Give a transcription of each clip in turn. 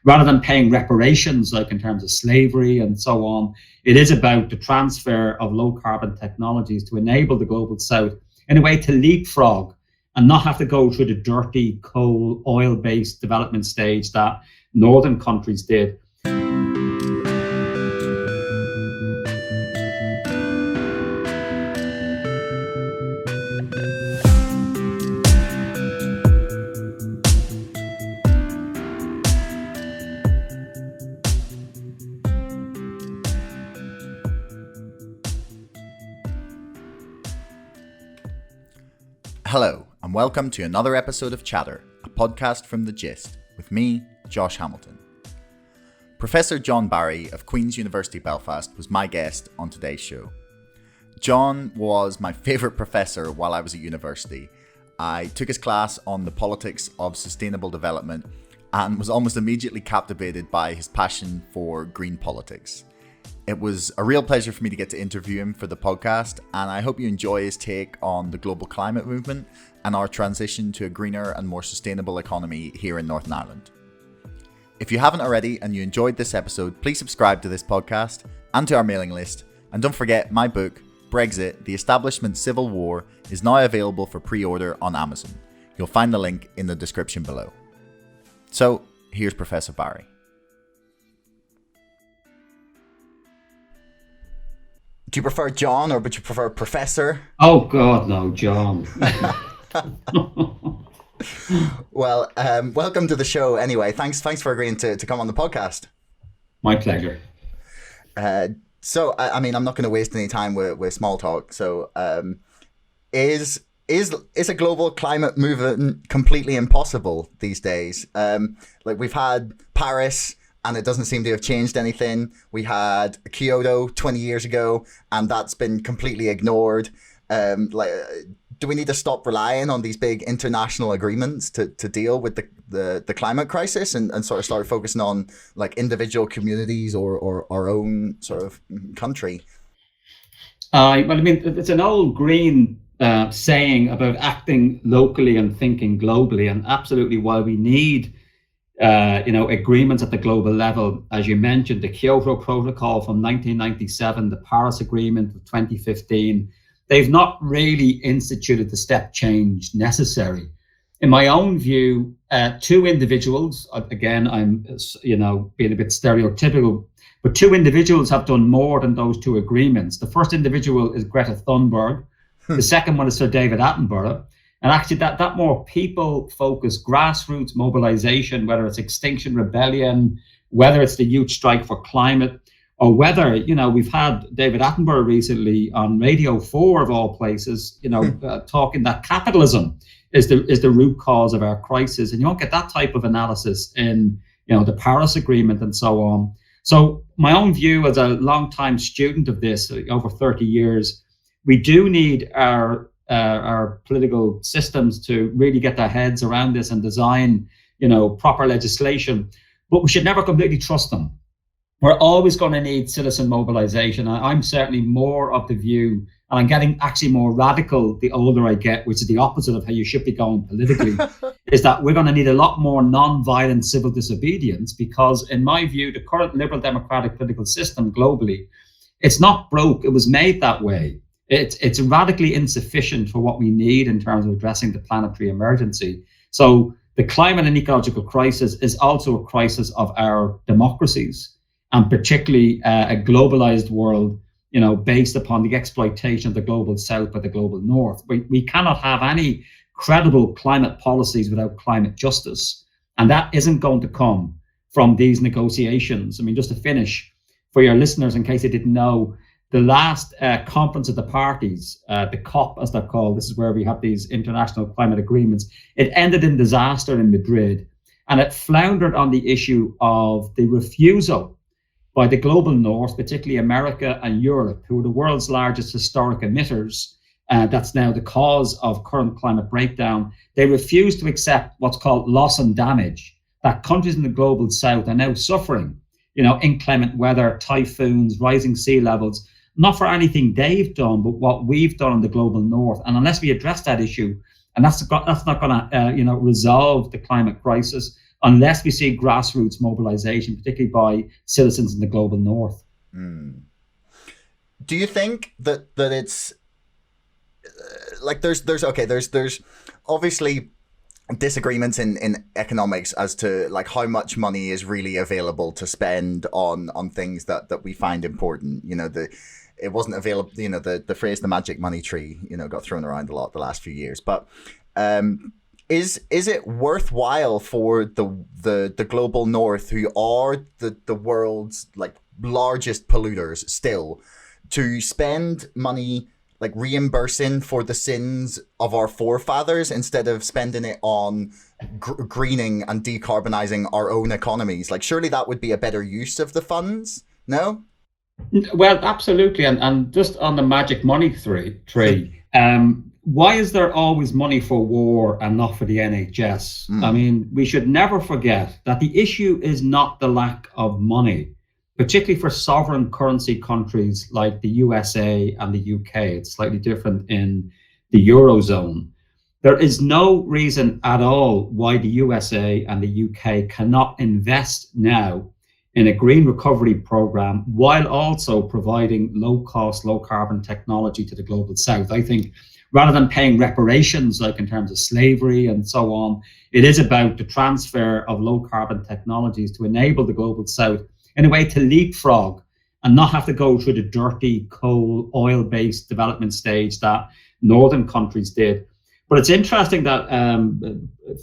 rather than paying reparations, like in terms of slavery and so on. It is about the transfer of low carbon technologies to enable the global south in a way to leapfrog and not have to go through the dirty coal, oil-based development stage that northern countries did. Hello, and welcome to another episode of Chatter, a podcast from The Gist, with me, Josh Hamilton. Professor John Barry of Queen's University Belfast was my guest on today's show. John was my favourite professor while I was at university. I took his class on the politics of sustainable development and was almost immediately captivated by his passion for green politics. It was a real pleasure for me to get to interview him for the podcast, and I hope you enjoy his take on the global climate movement and our transition to a greener and more sustainable economy here in Northern Ireland. If you haven't already and you enjoyed this episode, please subscribe to this podcast and to our mailing list. And don't forget, my book, Brexit, The Establishment Civil War, is now available for pre-order on Amazon. You'll find the link in the description below. So, here's Professor Barry. Do you prefer John or would you prefer Professor? Oh God, no, John. Well, welcome to the show anyway. Thanks for agreeing to come on the podcast. My pleasure. So, I mean, I'm not going to waste any time with small talk. So, is a global climate movement completely impossible these days? Like we've had Paris, and it doesn't seem to have changed anything. We had Kyoto 20 years ago, and that's been completely ignored. Do we need to stop relying on these big international agreements to deal with the climate crisis and sort of start focusing on like individual communities or our own sort of country? Well, I mean, it's an old green saying about acting locally and thinking globally, and absolutely while we need agreements at the global level, as you mentioned, the Kyoto Protocol from 1997, the Paris Agreement of 2015, they've not really instituted the step change necessary. In my own view, two individuals, again, I'm being a bit stereotypical, but two individuals have done more than those two agreements. The first individual is Greta Thunberg. The second one is Sir David Attenborough. And actually that more people-focused grassroots mobilization, whether it's Extinction Rebellion, whether it's the Youth Strike for Climate, or whether, we've had David Attenborough recently on Radio 4 of all places, talking that capitalism is the root cause of our crisis. And you won't get that type of analysis in, the Paris Agreement and so on. So my own view as a long-time student of this, over 30 years, we do need our political systems to really get their heads around this and design, proper legislation. But we should never completely trust them. We're always going to need citizen mobilization. I'm certainly more of the view, and I'm getting actually more radical the older I get, which is the opposite of how you should be going politically, is that we're going to need a lot more non-violent civil disobedience, because in my view, the current liberal democratic political system globally, it's not broke. It was made that way. It's radically insufficient for what we need in terms of addressing the planetary emergency. So the climate and ecological crisis is also a crisis of our democracies, and particularly a globalized world, based upon the exploitation of the global south by the global north. We cannot have any credible climate policies without climate justice. And that isn't going to come from these negotiations. I mean, just to finish, for your listeners, in case they didn't know, the last conference of the parties, the COP as they're called, this is where we have these international climate agreements, it ended in disaster in Madrid, and it floundered on the issue of the refusal by the global north, particularly America and Europe, who are the world's largest historic emitters. That's now the cause of current climate breakdown. They refuse to accept what's called loss and damage, that countries in the global south are now suffering, inclement weather, typhoons, rising sea levels, not for anything they've done, but what we've done in the global north. And unless we address that issue, and that's not going to resolve the climate crisis, unless we see grassroots mobilization, particularly by citizens in the global north. Do you think that it's like there's obviously disagreements in economics as to like how much money is really available to spend on things that we find important. It wasn't available, the phrase the magic money tree, got thrown around a lot the last few years. But is it worthwhile for the global north, who are the world's like largest polluters still, to spend money like reimbursing for the sins of our forefathers instead of spending it on greening and decarbonizing our own economies? Like, surely that would be a better use of the funds, no? Well, absolutely. And just on the magic money tree, why is there always money for war and not for the NHS? I mean, we should never forget that the issue is not the lack of money, particularly for sovereign currency countries like the USA and the UK. It's slightly different in the Eurozone. There is no reason at all why the USA and the UK cannot invest now in a green recovery program while also providing low-cost, low-carbon technology to the global south. I think rather than paying reparations, like in terms of slavery and so on, it is about the transfer of low-carbon technologies to enable the global south in a way to leapfrog and not have to go through the dirty coal, oil-based development stage that northern countries did. But it's interesting that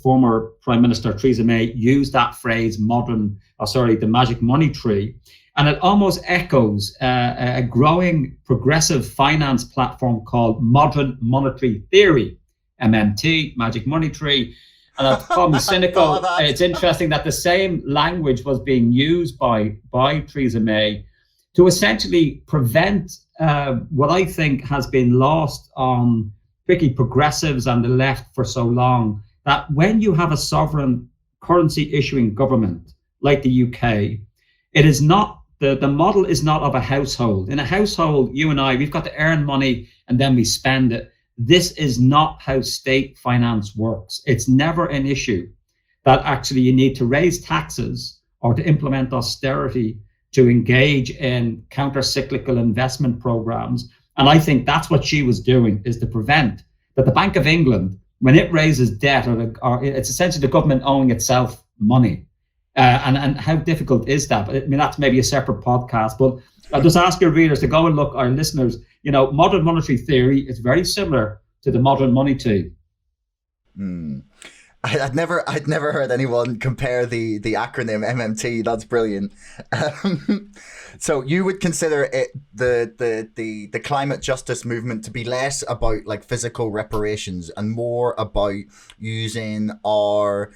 former Prime Minister Theresa May used that phrase, the magic money tree, and it almost echoes a growing progressive finance platform called modern monetary theory, MMT, magic money tree. And I'll call me cynical. It's interesting that the same language was being used by Theresa May to essentially prevent what I think has been lost on particularly progressives and the left for so long, that when you have a sovereign currency issuing government like the UK, it is not, the model is not of a household. In a household, you and I, we've got to earn money and then we spend it. This is not how state finance works. It's never an issue that actually you need to raise taxes or to implement austerity to engage in counter-cyclical investment programs. And I think that's what she was doing, is to prevent that the Bank of England, when it raises debt, or it's essentially the government owing itself money. And how difficult is that? I mean, that's maybe a separate podcast, but I'll just ask your readers to go and look, our listeners, modern monetary theory is very similar to the modern money tree. I'd never heard anyone compare the acronym MMT. That's brilliant. So you would consider it the climate justice movement to be less about like physical reparations and more about using our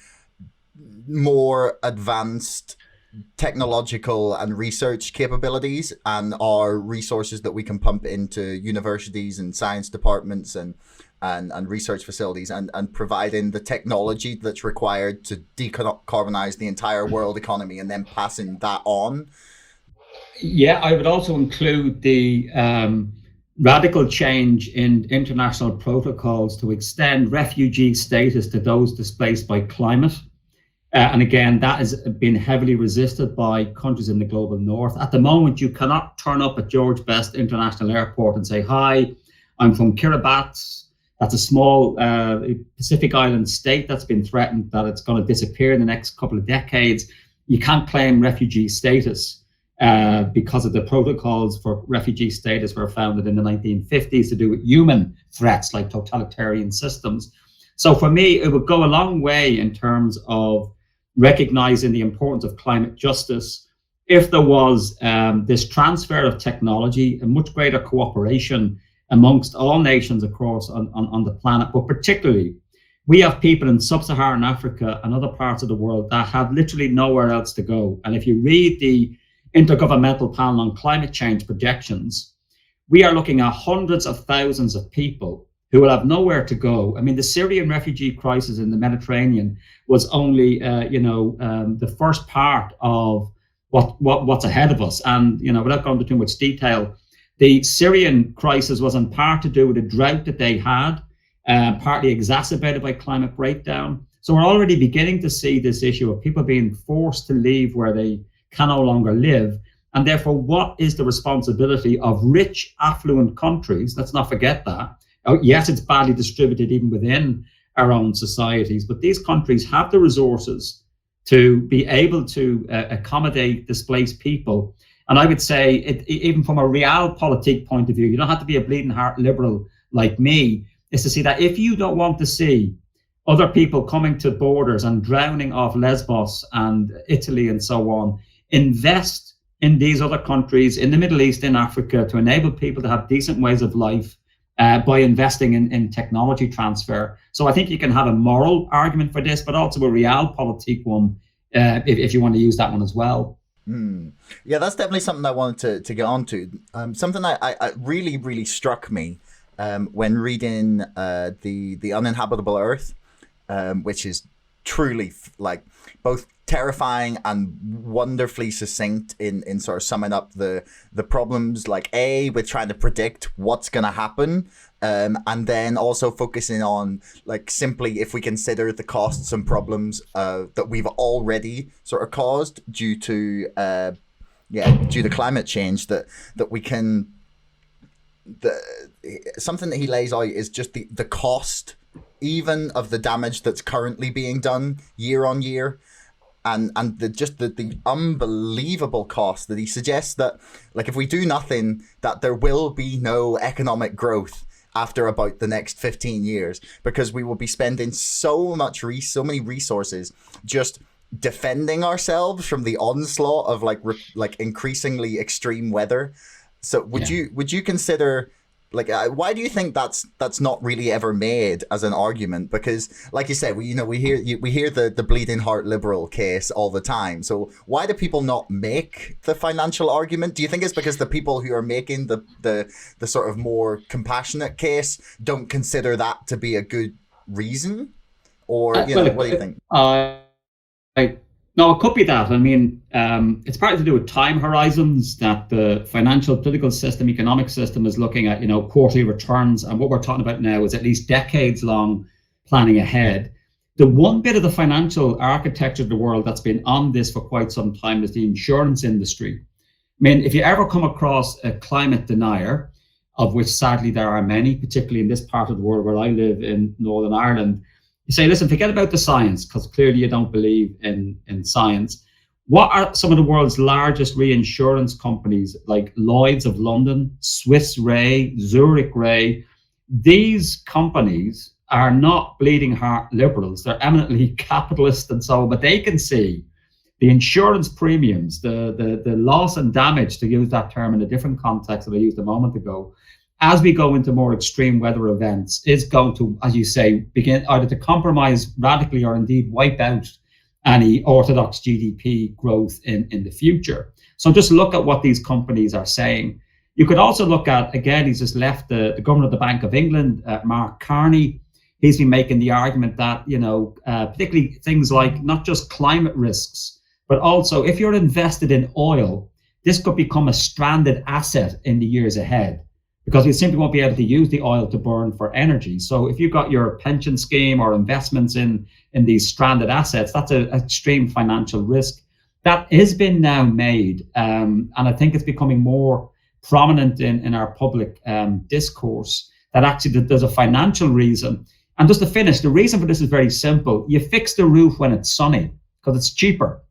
more advanced technological and research capabilities and our resources that we can pump into universities and science departments and research facilities and providing the technology that's required to decarbonize the entire world economy and then passing that on? Yeah, I would also include the radical change in international protocols to extend refugee status to those displaced by climate. And again, that has been heavily resisted by countries in the global north. At the moment, you cannot turn up at George Best International Airport and say, "Hi, I'm from Kiribati." That's a small Pacific Island state that's been threatened that it's going to disappear in the next couple of decades. You can't claim refugee status because of the protocols for refugee status were founded in the 1950s to do with human threats like totalitarian systems. So for me, it would go a long way in terms of recognizing the importance of climate justice if there was this transfer of technology and much greater cooperation amongst all nations across on the planet. But particularly, we have people in sub-Saharan Africa and other parts of the world that have literally nowhere else to go. And if you read the Intergovernmental Panel on Climate Change projections, we are looking at hundreds of thousands of people who will have nowhere to go. I mean, the Syrian refugee crisis in the Mediterranean was only, the first part of what's ahead of us. And, without going into too much detail, the Syrian crisis was in part to do with the drought that they had, partly exacerbated by climate breakdown, So we're already beginning to see this issue of people being forced to leave where they can no longer live. And therefore, what is the responsibility of rich, affluent countries? Let's not forget that. Yes, it's badly distributed even within our own societies, but these countries have the resources to be able to accommodate displaced people. And I would say, even from a realpolitik point of view, you don't have to be a bleeding heart liberal like me, is to see that if you don't want to see other people coming to borders and drowning off Lesbos and Italy and so on, invest in these other countries, in the Middle East, in Africa, to enable people to have decent ways of life by investing in technology transfer. So I think you can have a moral argument for this, but also a realpolitik one, if you want to use that one as well. Yeah, that's definitely something I wanted to get onto. Something I really struck me when reading the Uninhabitable Earth, which is truly like both terrifying and wonderfully succinct in sort of summing up the problems, like with trying to predict what's going to happen, and then also focusing on like simply if we consider the costs and problems that we've already sort of caused due to climate change, that we can something that he lays out is just the cost even of the damage that's currently being done year on year. And the unbelievable cost that he suggests that, like, if we do nothing, that there will be no economic growth after about the next 15 years, because we will be spending so many resources just defending ourselves from the onslaught of like increasingly extreme weather. So would you consider, like, why do you think that's not really ever made as an argument? Because, like you said, we hear the bleeding heart liberal case all the time. So why do people not make the financial argument? Do you think it's because the people who are making the sort of more compassionate case don't consider that to be a good reason, or what do you think? No, it could be that. I mean, it's partly to do with time horizons, that the financial, political system, economic system is looking at, quarterly returns. And what we're talking about now is at least decades long planning ahead. The one bit of the financial architecture of the world that's been on this for quite some time is the insurance industry. I mean, if you ever come across a climate denier, of which sadly there are many, particularly in this part of the world where I live in Northern Ireland, you say, listen, forget about the science, because clearly you don't believe in science. What are some of the world's largest reinsurance companies, like Lloyd's of London, Swiss Re, Zurich Re? These companies are not bleeding heart liberals. They're eminently capitalist and so on, but they can see the insurance premiums, the loss and damage, to use that term in a different context that I used a moment ago, as we go into more extreme weather events, is going to, as you say, begin either to compromise radically or indeed wipe out any orthodox GDP growth in the future. So just look at what these companies are saying. You could also look at, again, he's just left the governor of the Bank of England, Mark Carney. He's been making the argument that, particularly things like not just climate risks, but also if you're invested in oil, this could become a stranded asset in the years ahead, because you simply won't be able to use the oil to burn for energy. So if you've got your pension scheme or investments in these stranded assets, that's an extreme financial risk. That has been now made, and I think it's becoming more prominent in our public discourse, that actually there's a financial reason. And just to finish, the reason for this is very simple. You fix the roof when it's sunny, because it's cheaper.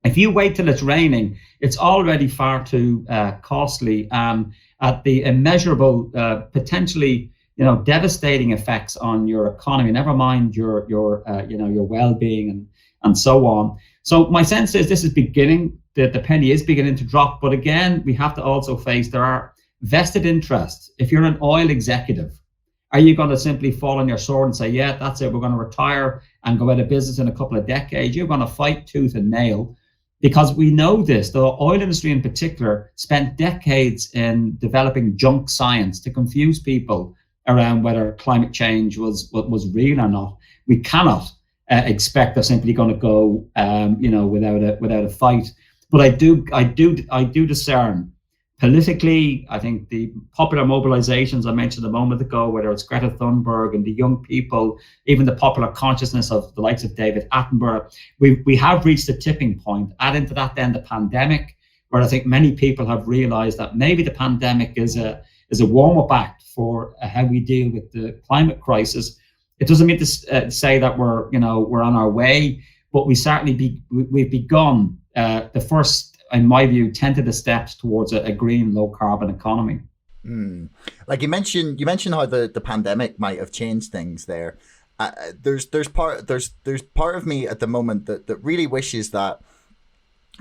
If you wait till it's raining, it's already far too costly, at the immeasurable, potentially, devastating effects on your economy. Never mind your well-being and so on. So my sense is this is beginning. The penny is beginning to drop. But again, we have to also face there are vested interests. If you're an oil executive, are you going to simply fall on your sword and say, yeah, that's it, we're going to retire and go out of business in a couple of decades? You're going to fight tooth and nail. Because we know this, the oil industry in particular spent decades in developing junk science to confuse people around whether climate change was real or not. We cannot expect they're simply going to go, without a fight. But I do discern politically, I think the popular mobilizations I mentioned a moment ago, whether it's Greta Thunberg and the young people, even the popular consciousness of the likes of David Attenborough, we have reached a tipping point. Add into that then the pandemic, where I think many people have realized that maybe the pandemic is a warm-up act for how we deal with the climate crisis. It doesn't mean to say that we're on our way, but we've begun the first, in my view, tentative steps towards a green, low carbon economy. Like you mentioned how the pandemic might have changed things there. There's part of me at the moment that really wishes that,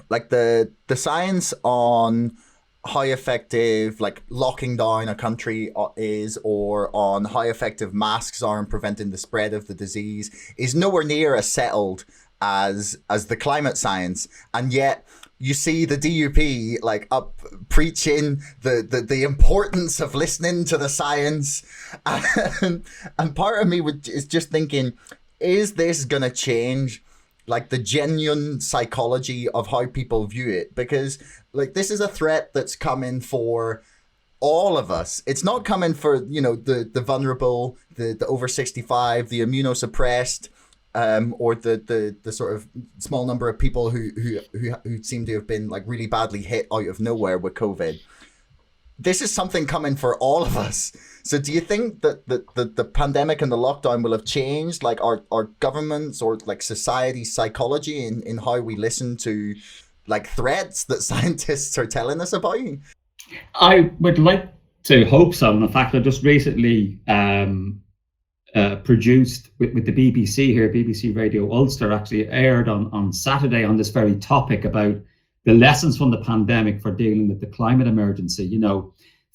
like, the science on how effective like locking down a country is, or on how effective masks are in preventing the spread of the disease, is nowhere near as settled as the climate science. And yet you see the DUP like up preaching the importance of listening to the science, and part of me is just thinking, is this gonna change like the genuine psychology of how people view it? Because like this is a threat that's coming for all of us. It's not coming for the vulnerable, the over 65, the immunosuppressed, or the sort of small number of people who seem to have been like really badly hit out of nowhere with COVID. This is something coming for all of us. So do you think that the pandemic and the lockdown will have changed like our governments or like society's psychology in how we listen to like threats that scientists are telling us about? I would like to hope so. And in fact, I just recently produced with the BBC here, BBC Radio Ulster, actually aired on Saturday on this very topic about the lessons from the pandemic for dealing with the climate emergency.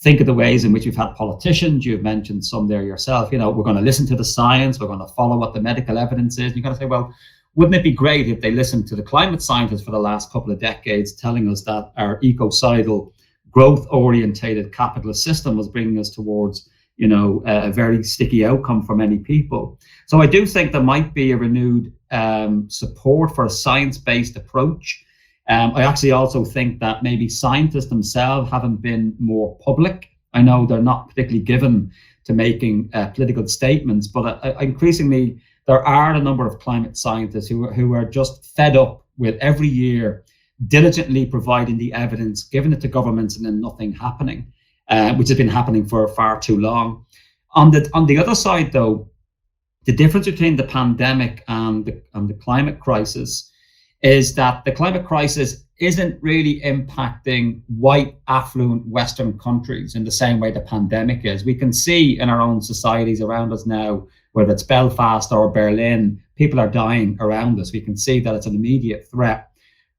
Think of the ways in which we've had politicians. You've mentioned some there yourself. We're going to listen to the science. We're going to follow what the medical evidence is. You've got to say, well, wouldn't it be great if they listened to the climate scientists for the last couple of decades telling us that our ecocidal, growth-orientated capitalist system was bringing us towards a very sticky outcome for many people. So I do think there might be a renewed support for a science-based approach. I actually also think that maybe scientists themselves haven't been more public. I know they're not particularly given to making political statements, but increasingly there are a number of climate scientists who are just fed up with every year diligently providing the evidence, giving it to governments, and then nothing happening, which has been happening for far too long. On the other side, though, the difference between the pandemic and the climate crisis is that the climate crisis isn't really impacting white, affluent Western countries in the same way the pandemic is. We can see in our own societies around us now, whether it's Belfast or Berlin, people are dying around us. We can see that it's an immediate threat.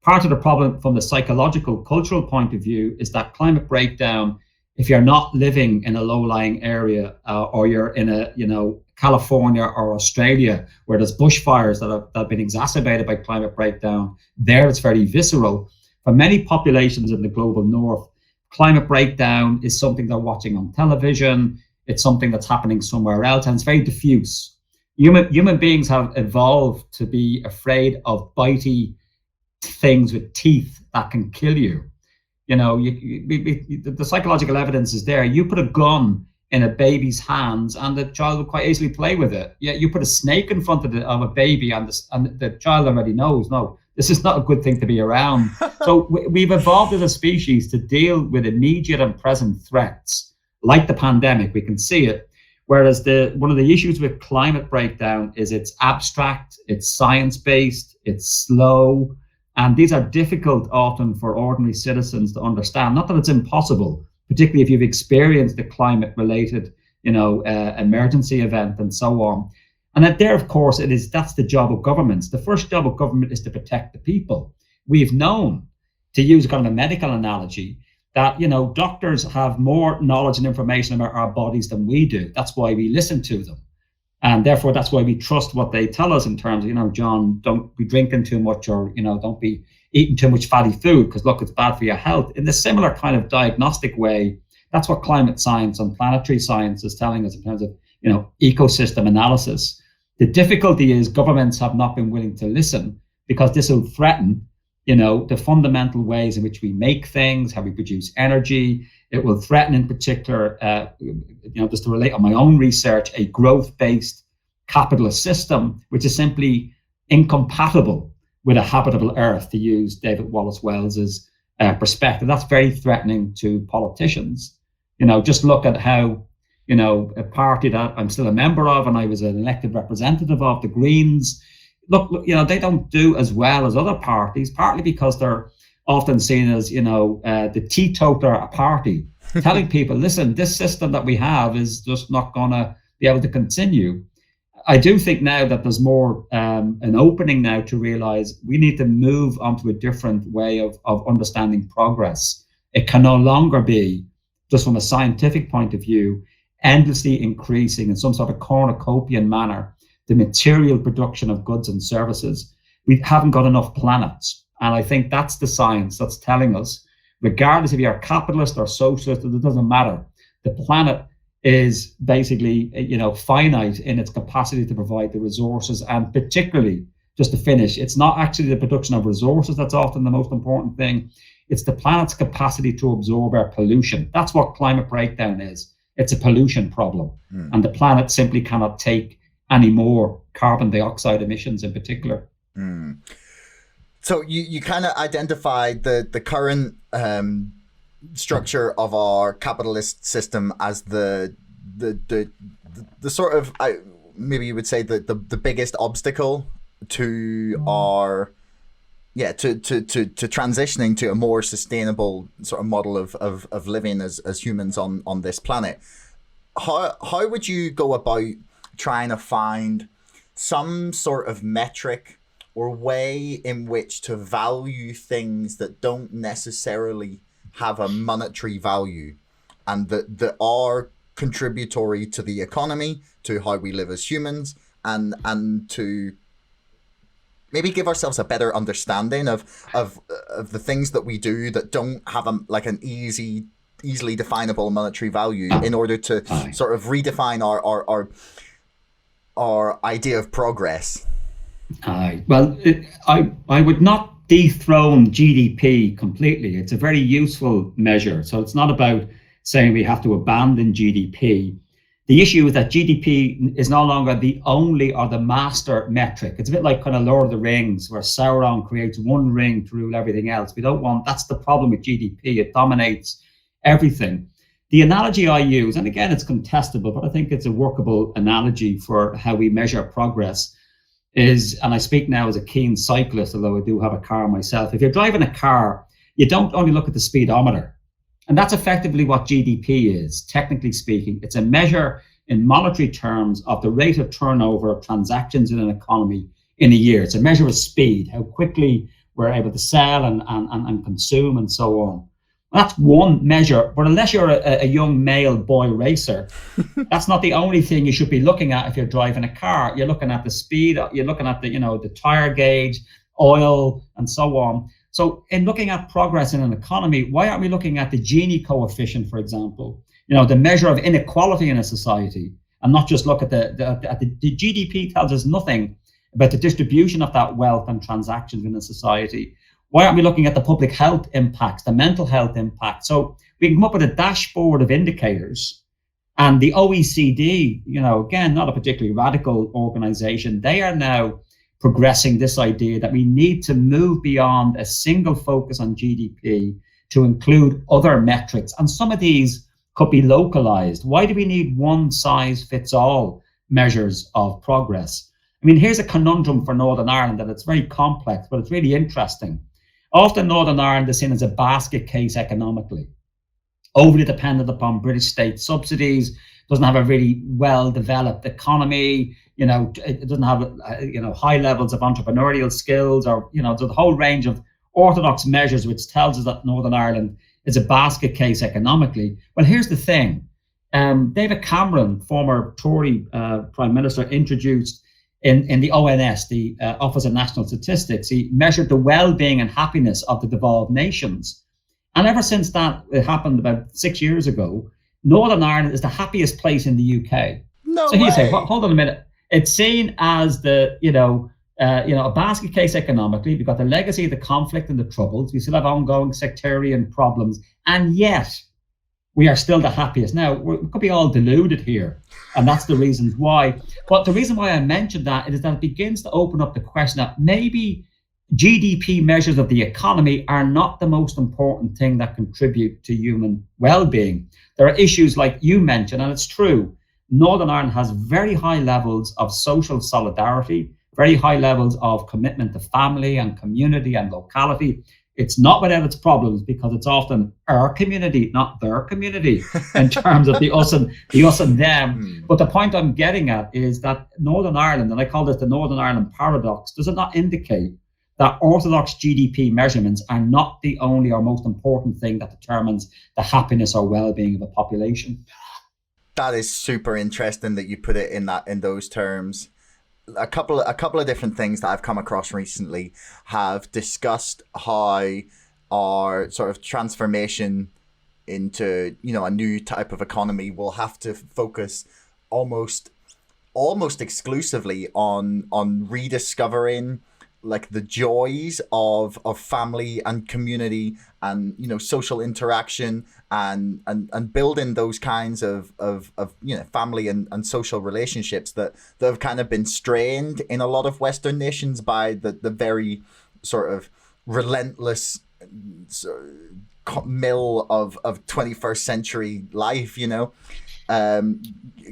Part of the problem from the psychological, cultural point of view is that climate breakdown, if you're not living in a low-lying area or you're in California or Australia, where there's bushfires that have been exacerbated by climate breakdown, there it's very visceral. For many populations in the global north, climate breakdown is something they're watching on television. It's something that's happening somewhere else, and it's very diffuse. Human beings have evolved to be afraid of bitey things with teeth that can kill you. The psychological evidence is there. You put a gun in a baby's hands and the child will quite easily play with it. Yeah, you put a snake in front of a baby and the child already knows, no, this is not a good thing to be around. So we've evolved as a species to deal with immediate and present threats like the pandemic. We can see it. Whereas one of the issues with climate breakdown is it's abstract, it's science-based, it's slow, and these are difficult often for ordinary citizens to understand. Not that it's impossible, particularly if you've experienced a climate-related, emergency event and so on. And that there, of course, that's the job of governments. The first job of government is to protect the people. We've known, to use kind of a medical analogy, that doctors have more knowledge and information about our bodies than we do. That's why we listen to them. And therefore, that's why we trust what they tell us in terms of, John, don't be drinking too much, or, don't be eating too much fatty food because, look, it's bad for your health. In the similar kind of diagnostic way, that's what climate science and planetary science is telling us in terms of, ecosystem analysis. The difficulty is governments have not been willing to listen because this will threaten the fundamental ways in which we make things, how we produce energy. It will threaten, in particular, just to relate on my own research, a growth-based capitalist system, which is simply incompatible with a habitable Earth, to use David Wallace Wells's perspective. That's very threatening to politicians. Just look at how, a party that I'm still a member of, and I was an elected representative of, the Greens, look, they don't do as well as other parties, partly because they're often seen as, the teetotaler party, telling people, listen, this system that we have is just not going to be able to continue. I do think now that there's more an opening now to realize we need to move onto a different way of understanding progress. It can no longer be, just from a scientific point of view, endlessly increasing in some sort of cornucopian manner the material production of goods and services. We haven't got enough planets. And I think that's the science that's telling us, regardless if you're capitalist or socialist, it doesn't matter. The planet is basically, finite in its capacity to provide the resources. And particularly, just to finish, it's not actually the production of resources that's often the most important thing. It's the planet's capacity to absorb our pollution. That's what climate breakdown is. It's a pollution problem. And the planet simply cannot take any more carbon dioxide emissions in particular. So you kind of identified the current structure of our capitalist system as the sort of, maybe you would say the biggest obstacle to our to transitioning to a more sustainable sort of model of living as humans on this planet. How would you go about trying to find some sort of metric or way in which to value things that don't necessarily have a monetary value and that are contributory to the economy, to how we live as humans, and to maybe give ourselves a better understanding of the things that we do that don't have an easily definable monetary value, in order to sort of redefine our idea of progress? Well, I would not dethrone GDP completely. It's a very useful measure. So it's not about saying we have to abandon GDP. The issue is that GDP is no longer the only or the master metric. It's a bit like kind of Lord of the Rings, where Sauron creates one ring to rule everything else. That's the problem with GDP. It dominates everything. The analogy I use, and again, it's contestable, but I think it's a workable analogy for how we measure progress, is, and I speak now as a keen cyclist, although I do have a car myself. If you're driving a car, you don't only look at the speedometer. And that's effectively what GDP is, technically speaking. It's a measure in monetary terms of the rate of turnover of transactions in an economy in a year. It's a measure of speed, how quickly we're able to sell and consume and so on. That's one measure, but unless you're a young male boy racer, that's not the only thing you should be looking at if you're driving a car. You're looking at the speed, you're looking at the tire gauge, oil, and so on. So in looking at progress in an economy, why aren't we looking at the Gini coefficient, for example, the measure of inequality in a society, and not just look at the GDP tells us nothing about the distribution of that wealth and transactions in a society. Why aren't we looking at the public health impacts, the mental health impact? So we can come up with a dashboard of indicators. And the OECD, again, not a particularly radical organization, they are now progressing this idea that we need to move beyond a single focus on GDP to include other metrics. And some of these could be localized. Why do we need one size fits all measures of progress? I mean, here's a conundrum for Northern Ireland, and it's very complex, but it's really interesting. Often Northern Ireland is seen as a basket case economically, overly dependent upon British state subsidies, doesn't have a really well-developed economy, it doesn't have, high levels of entrepreneurial skills, or, there's a whole range of orthodox measures which tells us that Northern Ireland is a basket case economically. Well, here's the thing. David Cameron, former Tory Prime Minister, introduced in the ONS, the Office of National Statistics, he measured the well-being and happiness of the devolved nations. And ever since that happened about 6 years ago, Northern Ireland is the happiest place in the UK. No so way. You say, hold on a minute. It's seen as the, a basket case economically. We've got the legacy of the conflict and the troubles. We still have ongoing sectarian problems, and yet we are still the happiest. Now, we could be all deluded here, and that's the reasons why. But the reason why I mentioned that is that it begins to open up the question that maybe GDP measures of the economy are not the most important thing that contribute to human well-being. There are issues like you mentioned, and it's true. Northern Ireland has very high levels of social solidarity, very high levels of commitment to family and community and locality. It's not without its problems, because it's often our community, not their community, in terms of the us and them. But the point I'm getting at is that Northern Ireland, and I call this the Northern Ireland paradox, does it not indicate that orthodox GDP measurements are not the only or most important thing that determines the happiness or well-being of a population? That is super interesting that you put it in those terms. A couple of different things that I've come across recently have discussed how our sort of transformation into, a new type of economy will have to focus almost exclusively on rediscovering like the joys of family and community and social interaction and building those kinds of family and social relationships that have kind of been strained in a lot of Western nations by the very sort of relentless mill of 21st century life.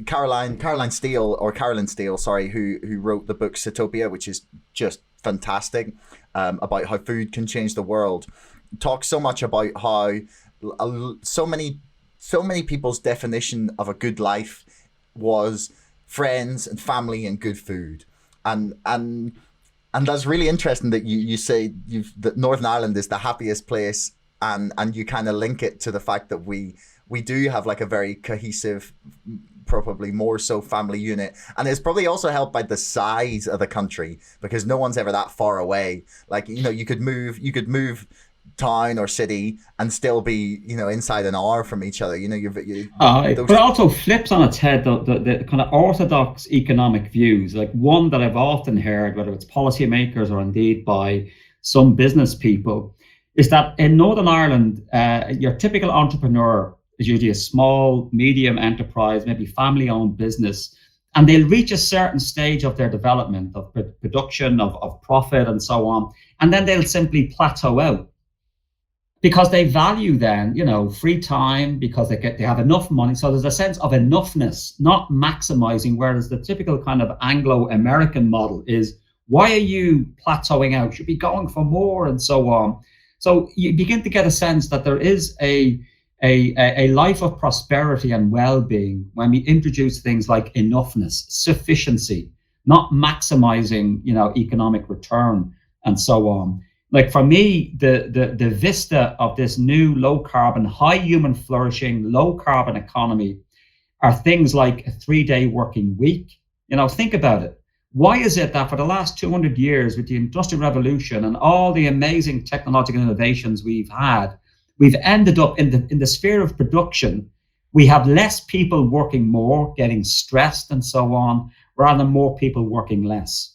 Carolyn Steele, sorry, who wrote the book Satopia, which is just fantastic, about how food can change the world, talks so much about how so many people's definition of a good life was friends and family and good food, and that's really interesting that you say that Northern Ireland is the happiest place, and you kind of link it to the fact that we do have like a very cohesive, probably more so family unit, and it's probably also helped by the size of the country, because no one's ever that far away. Like, you could move town or city and still be inside an hour from each other. But it also flips on its head the kind of orthodox economic views, like one that I've often heard, whether it's policymakers or indeed by some business people, is that in Northern Ireland, your typical entrepreneur is usually a small, medium enterprise, maybe family-owned business, and they'll reach a certain stage of their development, of production, of profit, and so on, and then they'll simply plateau out, because they value then, free time, because they have enough money. So there's a sense of enoughness, not maximizing, whereas the typical kind of Anglo-American model is, why are you plateauing out? You should be going for more, and so on. So you begin to get a sense that there is a life of prosperity and well-being when we introduce things like enoughness, sufficiency, not maximizing, economic return, and so on. Like, for me, the vista of this new low carbon, high human flourishing, low carbon economy are things like a 3-day working week. Think about it. Why is it that for the last 200 years, with the Industrial Revolution and all the amazing technological innovations we've had, we've ended up in the sphere of production? We have less people working more, getting stressed and so on, rather than more people working less.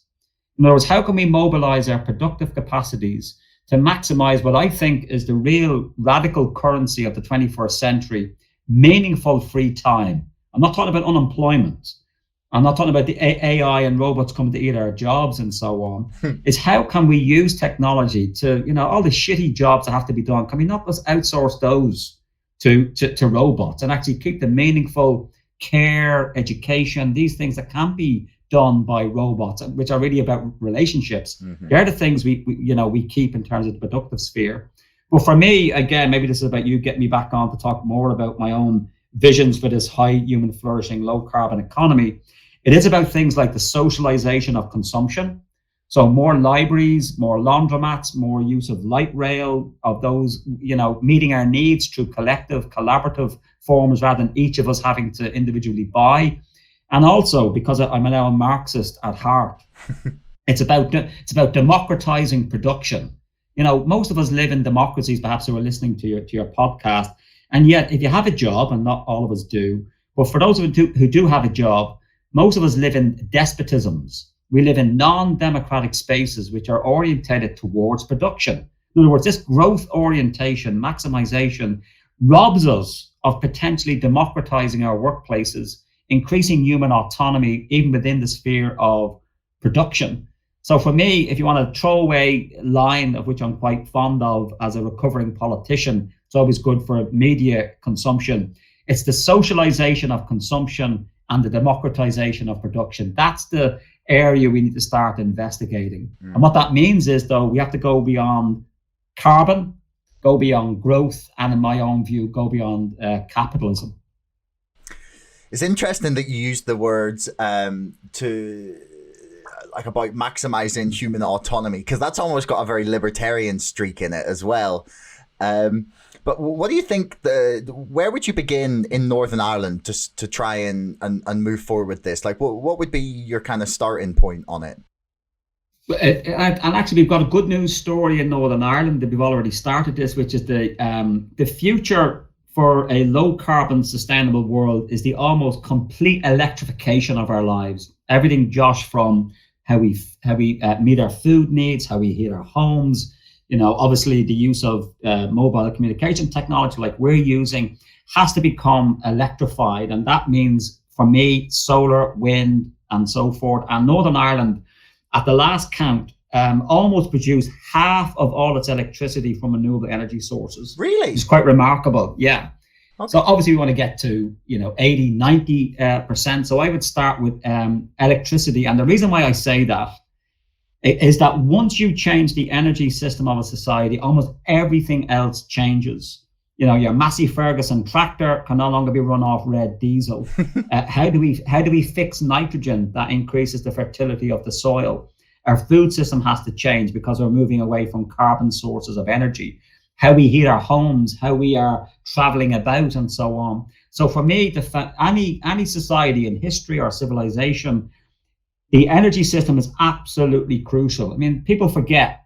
In other words, how can we mobilize our productive capacities to maximize what I think is the real radical currency of the 21st century, meaningful free time? I'm not talking about unemployment. I'm not talking about the AI and robots coming to eat our jobs and so on. Is how can we use technology to, all the shitty jobs that have to be done, can we not just outsource those to robots and actually keep the meaningful care, education, these things that can't be done by robots, which are really about relationships. Mm-hmm. They're the things we keep in terms of the productive sphere. But for me, again, maybe this is about you getting me back on to talk more about my own visions for this high human flourishing, low carbon economy. It is about things like the socialization of consumption. So more libraries, more laundromats, more use of light rail, of those, meeting our needs through collective, collaborative forms rather than each of us having to individually buy. And also, because I'm now a Marxist at heart, it's about democratizing production. Most of us live in democracies, perhaps, who are listening to your podcast. And yet, if you have a job, and not all of us do, but for those of us who do have a job, most of us live in despotisms. we live in non-democratic spaces which are orientated towards production. In other words, this growth orientation, maximization, robs us of potentially democratizing our workplaces, increasing human autonomy even within the sphere of production. So for me, if you want a throwaway line, of which I'm quite fond of as a recovering politician, it's always good for media consumption. It's the socialization of consumption and the democratization of production. That's the area we need to start investigating. And what that means is, though, we have to go beyond carbon, go beyond growth, and in my own view, go beyond capitalism. It's interesting that you used the words to like about maximizing human autonomy, because that's almost got a very libertarian streak in it as well. But what do you think, where would you begin in Northern Ireland to try and move forward with this? Like, what would be your kind of starting point on it? And actually, we've got a good news story in Northern Ireland that we've already started this, which is the future for a low carbon sustainable world is the almost complete electrification of our lives. Everything, Josh, from how we meet our food needs, how we heat our homes, obviously the use of mobile communication technology like we're using has to become electrified. And that means, for me, solar, wind, and so forth. And Northern Ireland, at the last count, almost produced half of all its electricity from renewable energy sources. Really? It's quite remarkable, yeah. Okay. So obviously we want to get to 80, 90%. So I would start with electricity. And the reason why I say that is that once you change the energy system of a society, almost everything else changes. Your Massey Ferguson tractor can no longer be run off red diesel. How do we fix nitrogen that increases the fertility of the soil? Our food system has to change because we're moving away from carbon sources of energy. How we heat our homes, how we are traveling about, and so on. So for me, any society in history or civilization, the energy system is absolutely crucial. I mean, people forget,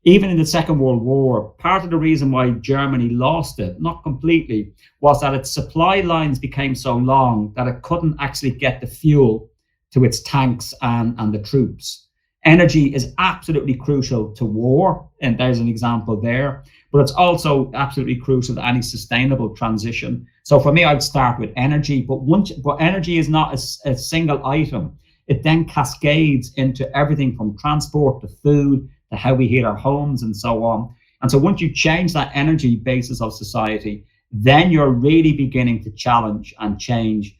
even in the Second World War, part of the reason why Germany lost it, not completely, was that its supply lines became so long that it couldn't actually get the fuel to its tanks and the troops. Energy is absolutely crucial to war, and there's an example there, but it's also absolutely crucial to any sustainable transition. So for me, I'd start with energy, but energy is not a single item. It then cascades into everything from transport to food to how we heat our homes and so on. And so once you change that energy basis of society, then you're really beginning to challenge and change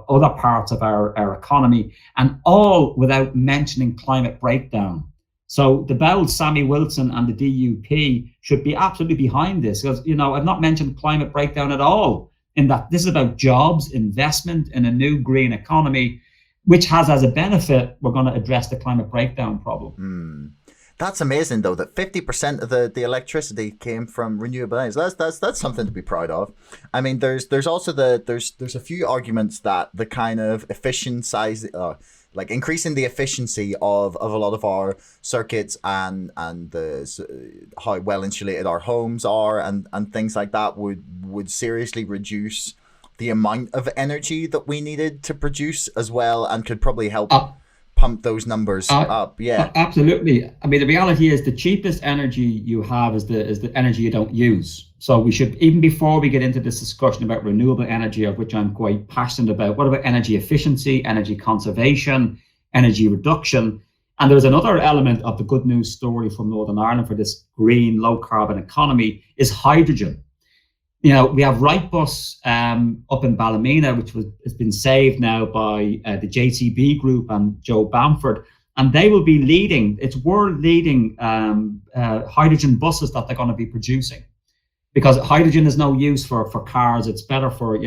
other parts of our economy, and all without mentioning climate breakdown. So the Bell, Sammy Wilson and the DUP should be absolutely behind this, because I've not mentioned climate breakdown at all, in that this is about jobs, investment in a new green economy, which has as a benefit, we're going to address the climate breakdown problem. That's amazing, though, that 50% of the electricity came from renewable energies. That's something to be proud of. I mean, there's also there's a few arguments that the kind of like increasing the efficiency of a lot of our circuits and how well insulated our homes are and things like that would seriously reduce the amount of energy that we needed to produce as well, and could probably help pump those numbers up. Yeah, absolutely. I mean, the reality is the cheapest energy you have is the energy you don't use. So we should, even before we get into this discussion about renewable energy, of which I'm quite passionate about, what about energy efficiency, energy conservation, energy reduction? And there's another element of the good news story from Northern Ireland for this green, low carbon economy is hydrogen. We have Wrightbus up in Ballymena, which has been saved now by the JCB Group and Joe Bamford, and they will be leading. It's world leading hydrogen buses that they're going to be producing, because hydrogen is no use for cars. It's better for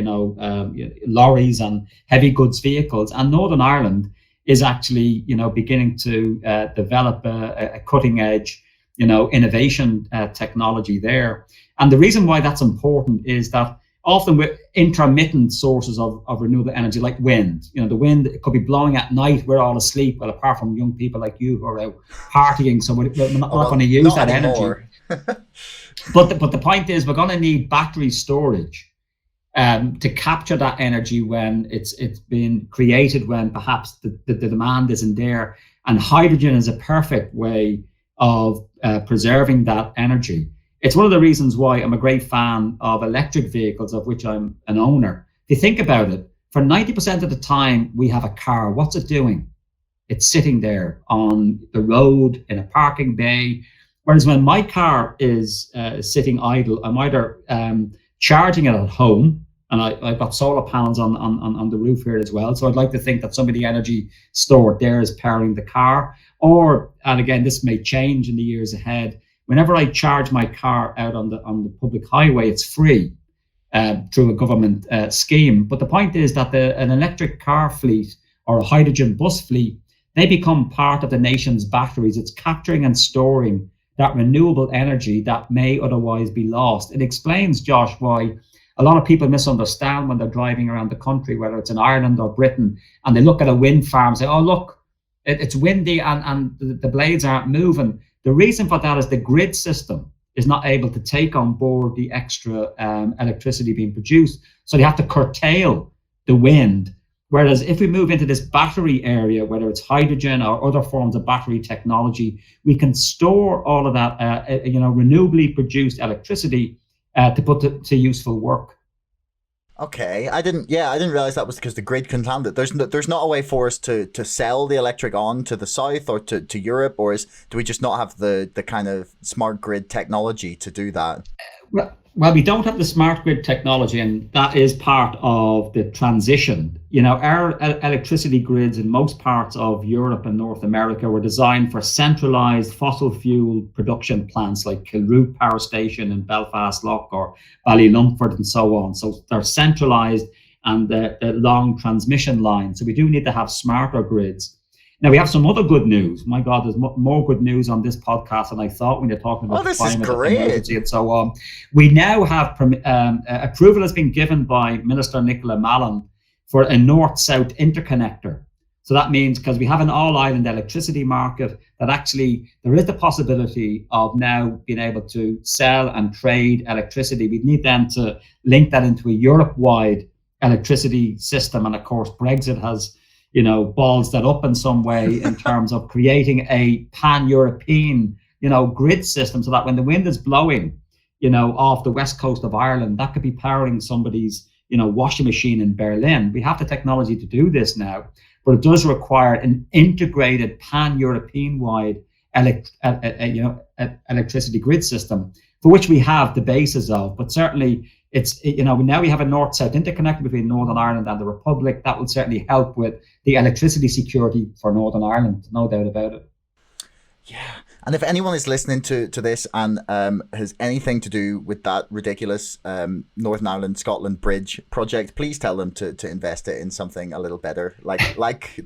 lorries and heavy goods vehicles. And Northern Ireland is actually beginning to develop a cutting edge innovation technology there. And the reason why that's important is that often with intermittent sources of renewable energy, like wind, the wind, it could be blowing at night, we're all asleep, well, apart from young people like you who are out partying, so we're not going to use that anymore. Energy. But the point is, we're going to need battery storage to capture that energy when it's been created, when perhaps the demand isn't there. And hydrogen is a perfect way of preserving that energy. It's one of the reasons why I'm a great fan of electric vehicles, of which I'm an owner. If you think about it, for 90% of the time we have a car, what's it doing? It's sitting there on the road in a parking bay. Whereas when my car is sitting idle, I'm either charging it at home, and I've got solar panels on the roof here as well. So I'd like to think that some of the energy stored there is powering the car. Or, and again, this may change in the years ahead, whenever I charge my car out on the public highway, it's free through a government scheme. But the point is that an electric car fleet or a hydrogen bus fleet, they become part of the nation's batteries. It's capturing and storing that renewable energy that may otherwise be lost. It explains, Josh, why a lot of people misunderstand when they're driving around the country, whether it's in Ireland or Britain, and they look at a wind farm and say, oh, look, it's windy and the blades aren't moving. The reason for that is the grid system is not able to take on board the extra electricity being produced. So they have to curtail the wind. Whereas if we move into this battery area, whether it's hydrogen or other forms of battery technology, we can store all of that, renewably produced electricity to put to useful work. Okay, I didn't realize that was because the grid couldn't handle it. There's not a way for us to sell the electric on to the south or to Europe, or do we just not have the kind of smart grid technology to do that? Well, we don't have the smart grid technology, and that is part of the transition. You know, our electricity grids in most parts of Europe and North America were designed for centralized fossil fuel production plants like Kilroot Power Station in Belfast Lough or Ballylumford and so on. So they're centralized and the long transmission lines. So we do need to have smarter grids. Now, we have some other good news. My God, there's more good news on this podcast than I thought when you're talking about climate emergency and so on. We now have approval has been given by Minister Nicola Mallon for a north-south interconnector. So that means, because we have an all-island electricity market, that actually there is the possibility of now being able to sell and trade electricity. We need then to link that into a Europe-wide electricity system. And of course, Brexit has balls that up in some way in terms of creating a pan-European, grid system, so that when the wind is blowing, off the west coast of Ireland, that could be powering somebody's, washing machine in Berlin. We have the technology to do this now, but it does require an integrated pan-European-wide electricity grid system, for which we have the basis of. But certainly, it's now we have a north-south interconnector between Northern Ireland and the Republic. That will certainly help with the electricity security for Northern Ireland, no doubt about it. Yeah, and if anyone is listening to this and has anything to do with that ridiculous Northern Ireland Scotland Bridge project, please tell them to invest it in something a little better, like